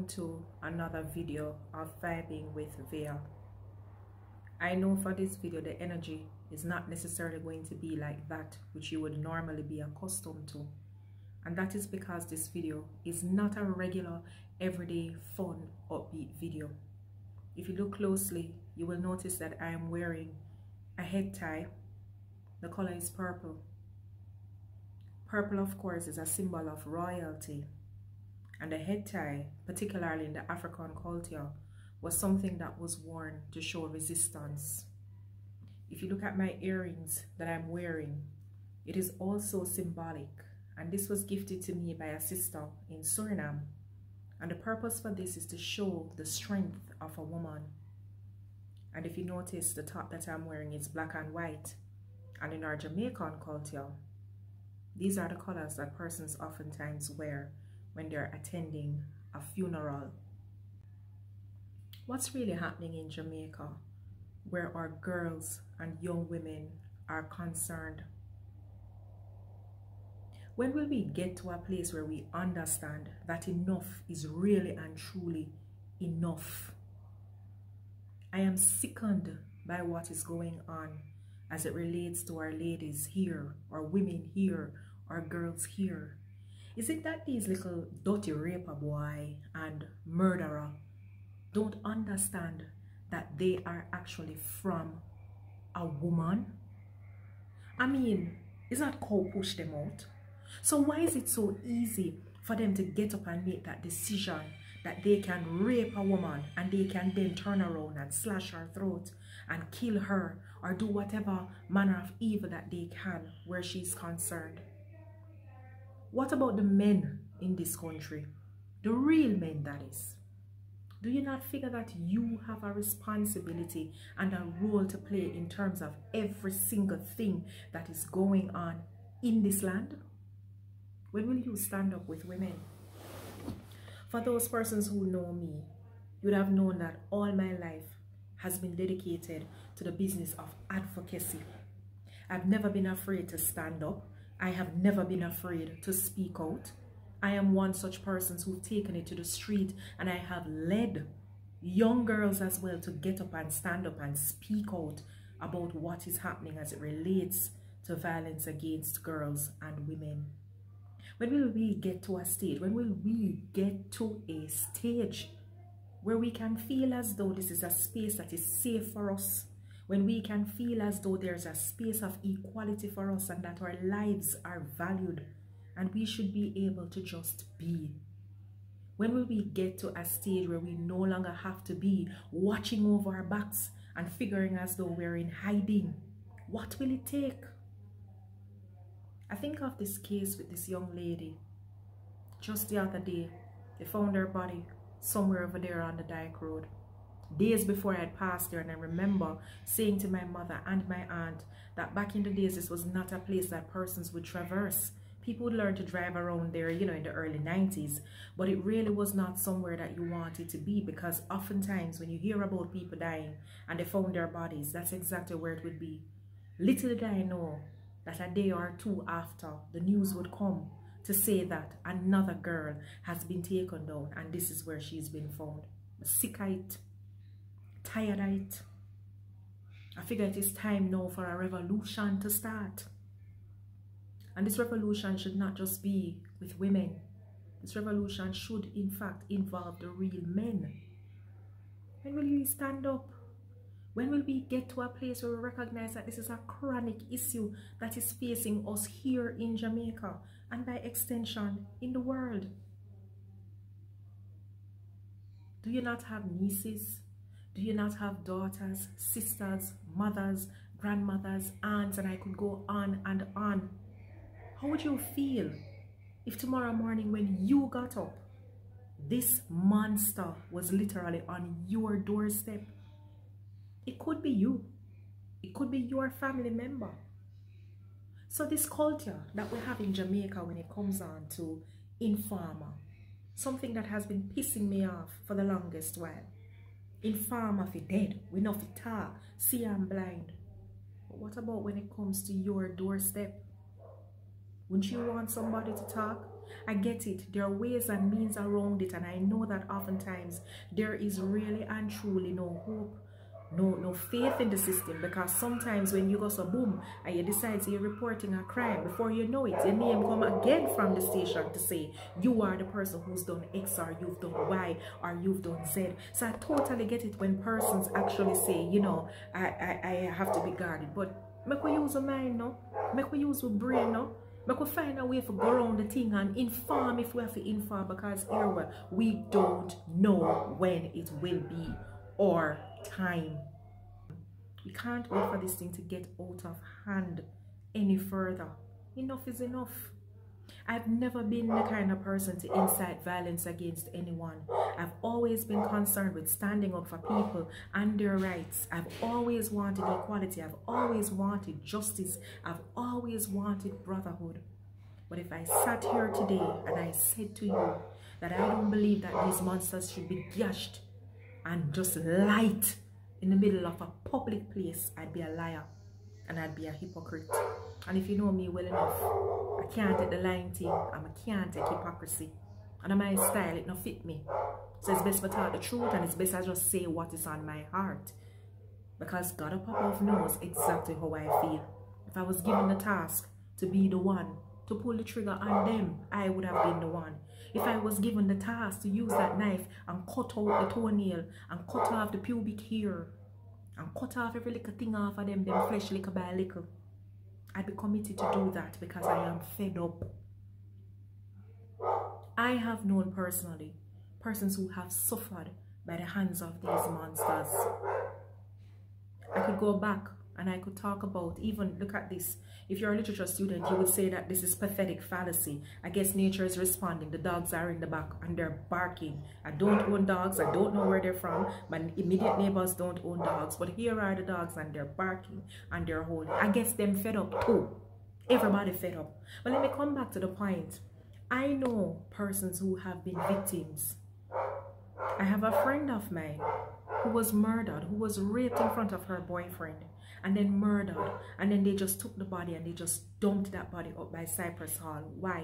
welcome to another video of Vibing with Via. I know for this video the energy is not necessarily going to be like that which you would normally be accustomed to, and that is because this video is not a regular everyday fun upbeat video. If you look closely, you will notice that I am wearing a head tie. The color is purple. Purple, of course, is a symbol of royalty. And the head tie, particularly in the African culture, was something that was worn to show resistance. If you look at my earrings that I'm wearing, it is also symbolic. And this was gifted to me by a sister in Suriname. And the purpose for this is to show the strength of a woman. And if you notice, the top that I'm wearing is black and white. And in our Jamaican culture, these are the colors that persons oftentimes wear when they're attending a funeral. What's really happening in Jamaica, where our girls and young women are concerned? When will we get to a place where we understand that enough is really and truly enough? I am sickened by what is going on as it relates to our ladies here, our women here, our girls here. Is it that these little dirty raper boy and murderer don't understand that they are actually from a woman? I mean, is that cow push them out? So why is it so easy for them to get up and make that decision that they can rape a woman and they can then turn around and slash her throat and kill her or do whatever manner of evil that they can where she's concerned? What about the men in this country? The real men, that is. Do you not figure that you have a responsibility and a role to play in terms of every single thing that is going on in this land? When will you stand up with women? For those persons who know me, you would have known that all my life has been dedicated to the business of advocacy. I've never been afraid to stand up. I have never been afraid to speak out. I am one such person who've taken it to the street, and I have led young girls as well to get up and stand up and speak out about what is happening as it relates to violence against girls and women. When will we get to a stage, when will we get to a stage where we can feel as though this is a space that is safe for us? When we can feel as though there's a space of equality for us and that our lives are valued and we should be able to just be? When will we get to a stage where we no longer have to be watching over our backs and figuring as though we're in hiding? What will it take? I think of this case with this young lady. Just the other day, they found her body somewhere over there on the Dyke Road. Days before I had passed there, and I remember saying to my mother and my aunt that back in the days this was not a place that persons would traverse. People would learn to drive around there, you know, in the early 90s, but it really was not somewhere that you wanted to be, because oftentimes when you hear about people dying and they found their bodies, that's exactly where it would be. Little did I know that a day or two after, the news would come to say that another girl has been taken down and this is where she's been found. Sick of it. Tired of it. I figure it is time now for a revolution to start. And this revolution should not just be with women. This revolution should in fact involve the real men. When will we stand up? When will we get to a place where we recognize that this is a chronic issue that is facing us here in Jamaica and by extension in the world? Do you not have nieces? Do you not have daughters, sisters, mothers, grandmothers, aunts, and I could go on and on? How would you feel if tomorrow morning when you got up, this monster was literally on your doorstep? It could be you. It could be your family member. So this culture that we have in Jamaica when it comes on to informer, something that has been pissing me off for the longest while. Informer fi dead, we know fi talk, see I'm blind. But what about when it comes to your doorstep? Wouldn't you want somebody to talk? I get it. There are ways and means around it, and I know that oftentimes there is really and truly no hope, no faith in the system, because sometimes when you go so boom and you decide you're reporting a crime, before you know it, your name come again from the station to say you are the person who's done X, or you've done Y, or you've done Z. So I totally get it when persons actually say, you know, I have to be guarded. But make we use a mind, no? Make we use a brain, no? Make we find a way to go around the thing and inform if we have to inform, because here we don't know when it will be or time. We can't wait for this thing to get out of hand any further. Enough is enough. I've never been the kind of person to incite violence against anyone. I've always been concerned with standing up for people and their rights. I've always wanted equality. I've always wanted justice. I've always wanted brotherhood. But if I sat here today and I said to you that I don't believe that these monsters should be gashed and just light in the middle of a public place, I'd be a liar and I'd be a hypocrite. And if you know me well enough, I can't take the lying thing, and I can't take hypocrisy. And my style, it not fit me. So it's best to talk the truth, and it's best I just say what is on my heart. Because God up above knows exactly how I feel. If I was given the task to be the one to pull the trigger on them, I would have been the one. If I was given the task to use that knife and cut out the toenail and cut off the pubic hair and cut off every little thing off of them flesh little by little, I'd be committed to do that, because I am fed up. I have known personally persons who have suffered by the hands of these monsters. I could go back and I could talk about, even look at this. If you're a literature student, you would say that this is pathetic fallacy. I guess nature is responding. The dogs are in the back and they're barking. I don't own dogs. I don't know where they're from. My immediate neighbors don't own dogs. But here are the dogs and they're barking and they're holding. I guess them fed up too. Everybody fed up. But let me come back to the point. I know persons who have been victims. I have a friend of mine who was murdered, who was raped in front of her boyfriend, and then murdered, and then they just took the body and they just dumped that body up by Cypress Hall. Why?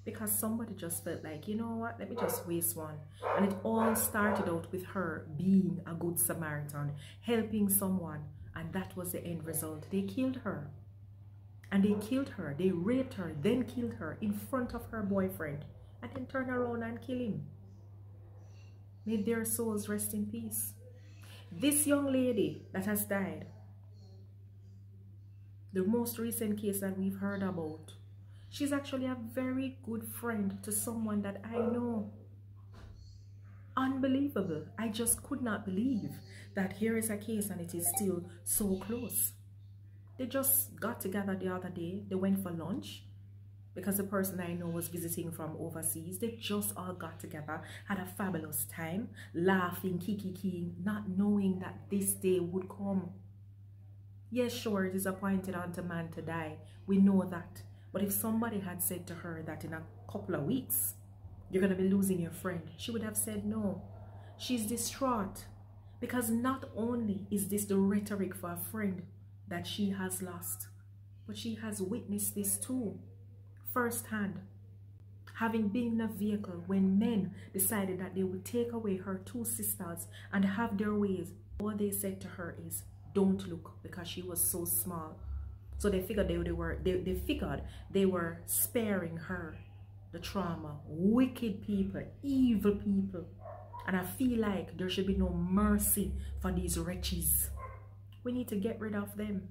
Because somebody just felt like, you know what, let me just waste one. And it all started out with her being a good Samaritan, helping someone, and that was the end result. They killed her. And they killed her, they raped her, then killed her in front of her boyfriend, and then turned around and killed him. May their souls rest in peace. This young lady that has died, the most recent case that we've heard about, she's actually a very good friend to someone that I know. Unbelievable. I just could not believe that here is a case and it is still so close. They just got together the other day. They went for lunch because the person I know was visiting from overseas. They just all got together, had a fabulous time, laughing, kiki, not knowing that this day would come. Yes, sure, it is appointed unto man to die. We know that. But if somebody had said to her that in a couple of weeks, you're going to be losing your friend, she would have said no. She's distraught because not only is this the rhetoric for a friend that she has lost, but she has witnessed this too, firsthand, having been in a vehicle when men decided that they would take away her two sisters and have their ways. All they said to her is, don't look, because she was so small. So they figured they were sparing her the trauma. Wicked people, evil people. And I feel like there should be no mercy for these wretches. We need to get rid of them.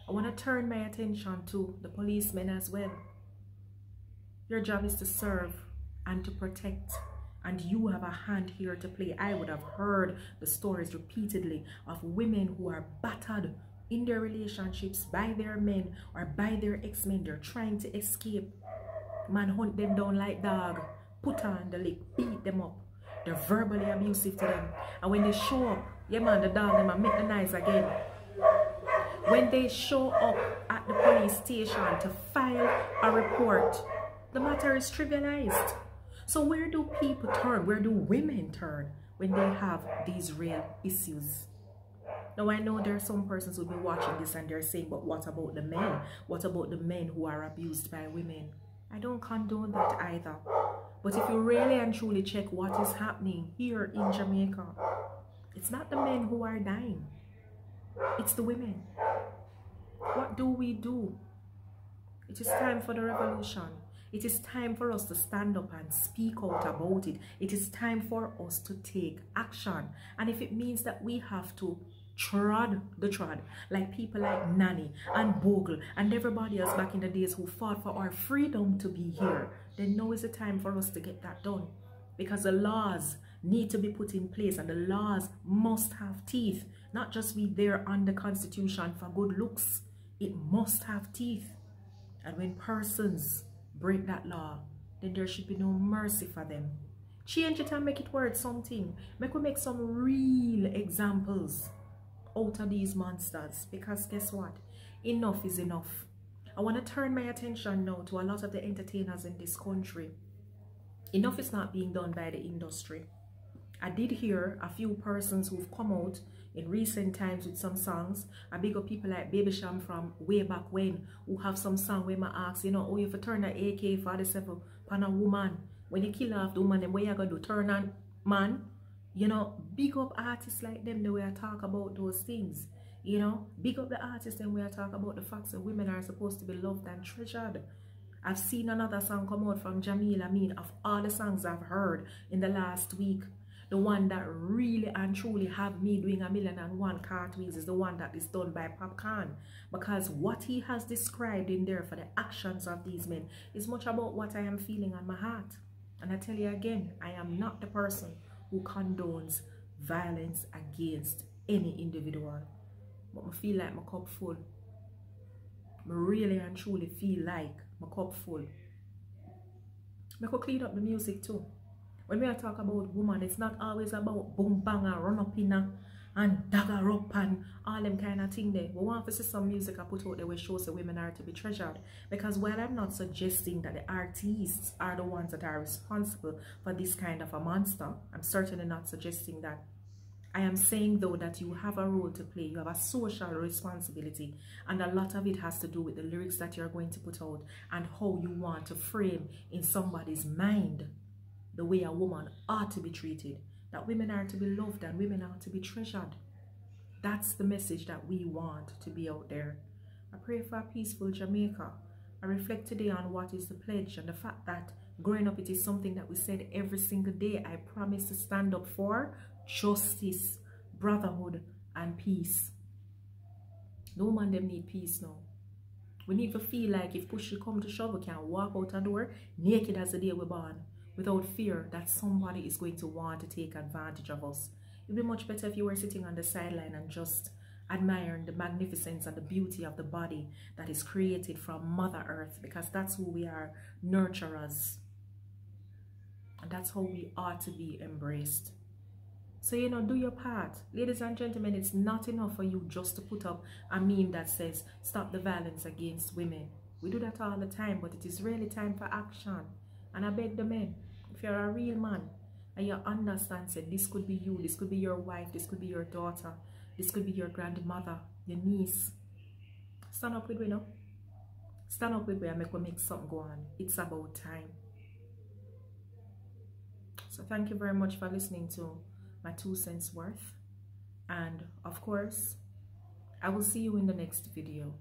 I want to turn my attention to the policemen as well. Your job is to serve and to protect, and you have a hand here to play. I would have heard the stories repeatedly of women who are battered in their relationships by their men or by their ex-men. They're trying to escape. Man hunt them down like dog, put on the lick, beat them up. They're verbally abusive to them. And when they show up, yeah man, the dog them and make the nice again. When they show up at the police station to file a report, the matter is trivialized. So where do people turn? Where do women turn when they have these real issues? Now I know there are some persons who will be watching this and they're saying, but what about the men? What about the men who are abused by women? I don't condone that either. But if you really and truly check what is happening here in Jamaica, it's not the men who are dying. It's the women. What do we do? It is time for the revolution. It is time for us to stand up and speak out about it. It is time for us to take action. And if it means that we have to trod the trod, like people like Nanny and Bogle and everybody else back in the days who fought for our freedom to be here, then now is the time for us to get that done. Because the laws need to be put in place, and the laws must have teeth. Not just be there on the Constitution for good looks. It must have teeth. And when persons break that law, then there should be no mercy for them. Change it and make it worth something. Make some real examples out of these monsters. Because guess what? Enough is enough. I want to turn my attention now to a lot of the entertainers in this country. Enough is not being done by the industry. I did hear a few persons who've come out in recent times with some songs. I big up people like Baby Sham from way back when, who have some song where I ask, you know, oh, if you turn an AK-47 on a woman, when you kill off the woman, then what you gonna do? Turn on man? You know, big up artists like them, the way I talk about those things. You know, big up the artists and where I talk about the facts that women are supposed to be loved and treasured. I've seen another song come out from Jamila. I mean, of all the songs I've heard in the last week, the one that really and truly have me doing 1,000,001 cartwheels is the one that is done by Popcorn. Because what he has described in there for the actions of these men is much about what I am feeling on my heart. And I tell you again, I am not the person who condones violence against any individual. But I feel like my cup full. I really and truly feel like my cup full. I could clean up the music too. When we are talking about woman, it's not always about boom bang and run up in and dagger up and all them kind of thing there. We want to see some music I put out there which shows that women are to be treasured. Because while I'm not suggesting that the artists are the ones that are responsible for this kind of a monster, I'm certainly not suggesting that. I am saying though that you have a role to play, you have a social responsibility, and a lot of it has to do with the lyrics that you're going to put out and how you want to frame in somebody's mind the way a woman ought to be treated, that women are to be loved and women are to be treasured. That's the message that we want to be out there. I pray for a peaceful Jamaica. I reflect today on what is the pledge and the fact that growing up it is something that we said every single day. I promise to stand up for justice, brotherhood, and peace. No man them need peace now. We need to feel like if push should come to shove, we can walk out the door naked as the day we're born, without fear that somebody is going to want to take advantage of us. It would be much better if you were sitting on the sideline and just admiring the magnificence and the beauty of the body that is created from Mother Earth, because that's who we are, nurturers. And that's how we ought to be embraced. So, you know, do your part. Ladies and gentlemen, it's not enough for you just to put up a meme that says, stop the violence against women. We do that all the time, but it is really time for action. And I beg the men, if you're a real man and you understand, say, this could be you, this could be your wife, this could be your daughter, this could be your grandmother, your niece. Stand up with me, no? Stand up with me and make something go on. It's about time. So thank you very much for listening to my 2 cents worth. And of course, I will see you in the next video.